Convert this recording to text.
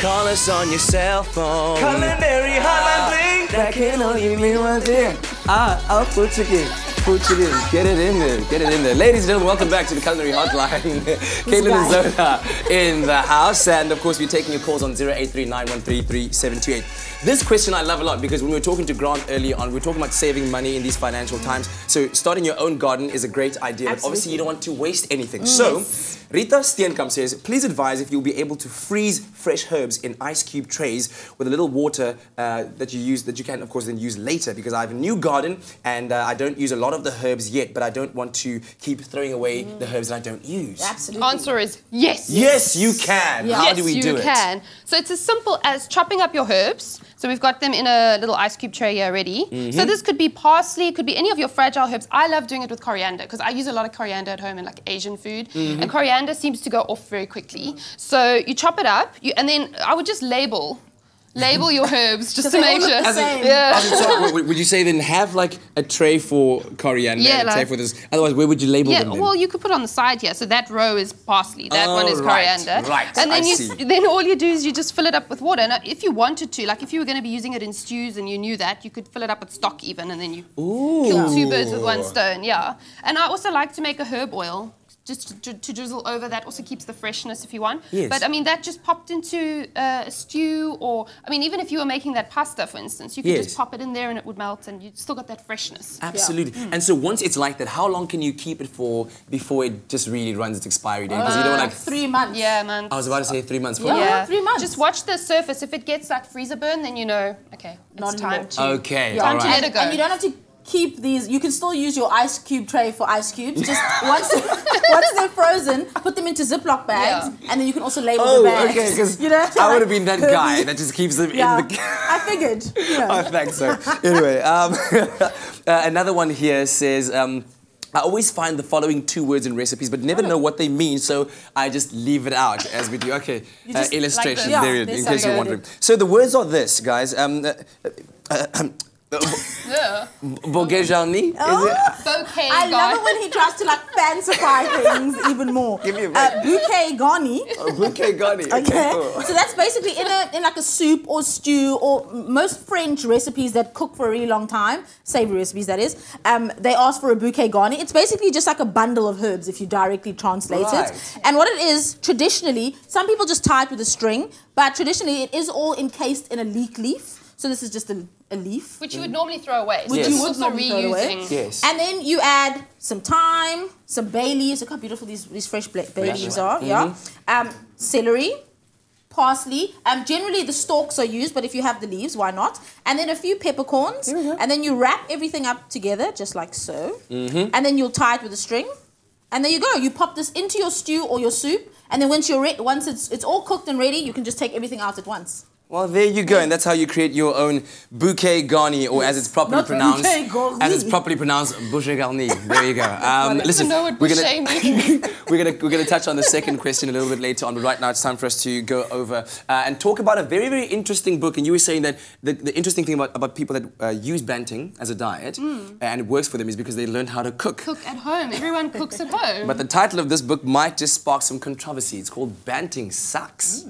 Call us on your cell phone. Culinary Hotline, bling. That can only mean one thing. Food chicken. Food chicken. Get it in there. Get it in there. Ladies and gentlemen, welcome back to the Culinary Hotline. Caitlin and Zola in the house. And of course, we're taking your calls on 0839133728. This question I love a lot because when we were talking to Grant earlier on, we were talking about saving money in these financial times. So starting your own garden is a great idea, but obviously you don't want to waste anything. So Rita Steenkamp says, please advise if you'll be able to freeze fresh herbs in ice cube trays with a little water that you can of course then use later, because I have a new garden and I don't use a lot of the herbs yet, but I don't want to keep throwing away the herbs that I don't use. Absolutely. Answer is yes. Yes, you can. Yeah. How do we do it? Yes, you can. So it's as simple as chopping up your herbs. So we've got them in a little ice cube tray here ready. So this could be parsley, could be any of your fragile herbs. I love doing it with coriander because I use a lot of coriander at home in like Asian food. And coriander seems to go off very quickly. So you chop it up, and then I would just label your herbs just to make sure. Would you say then have like a tray for coriander and a tray for this? Otherwise, where would you label them then? Well, you could put on the side here. So that row is parsley, that one is coriander. Right, and then then all you do is you just fill it up with water. Now, if you wanted to, like if you were going to be using it in stews and you knew that, you could fill it up with stock even, and then you kill two birds with one stone. Yeah. And I also like to make a herb oil. Just to drizzle over. That also keeps the freshness if you want. Yes. But I mean, that just popped into a stew, or I mean, even if you were making that pasta, for instance, you could just pop it in there and it would melt, and you still got that freshness. Absolutely. And so once it's like that, how long can you keep it for before it just really runs its expiry date? Because you don't want 3 months. Yeah, months. I was about to say 3 months. Yeah, 3 months. Just watch the surface. If it gets like freezer burn, then you know, okay, it's time to. Okay. Time to let it go. And you don't have to keep these. You can still use your ice cube tray for ice cubes. Just once they're frozen, put them into Ziploc bags, and then you can also label the bags. Okay, because you know, I would have been that guy that just keeps them in the... I figured. Yeah. Oh, thanks, so. Anyway, another one here says, I always find the following 2 words in recipes, but never know what they mean, so I just leave it out as we do. Okay, illustration, like there, in case you're wondering. So the words are this, guys. Bouquet garni? Bouquet I love it when he tries to like fancify things even more. Give me a break. Bouquet garni. Bouquet garni. Okay, cool. So that's basically in like a soup or stew, or most French recipes that cook for a really long time, savory recipes that is, they ask for a bouquet garni. It's basically just like a bundle of herbs if you directly translate it. And what it is, traditionally, some people just tie it with a string, but traditionally it is all encased in a leek leaf. So this is just a leaf. Which you would normally throw away. So Which you would also normally throw away. Yes. And then you add some thyme, some bay leaves. Look how beautiful these fresh bay leaves are. Celery, parsley. Generally the stalks are used, but if you have the leaves, why not? And then a few peppercorns. And then you wrap everything up together, just like so. And then you'll tie it with a string. And there you go. You pop this into your stew or your soup. And then once it's all cooked and ready, you can just take everything out at once. Well, there you go, and that's how you create your own bouquet garni, or as it's properly pronounced, bouquet garni. There you go. Listen, we're gonna touch on the second question a little bit later on, but right now it's time for us to go over and talk about a very, very interesting book. And you were saying that the interesting thing about people that use banting as a diet and it works for them is because they learned how to cook. Cook at home. Everyone cooks at home. But the title of this book might just spark some controversy. It's called Banting Sucks.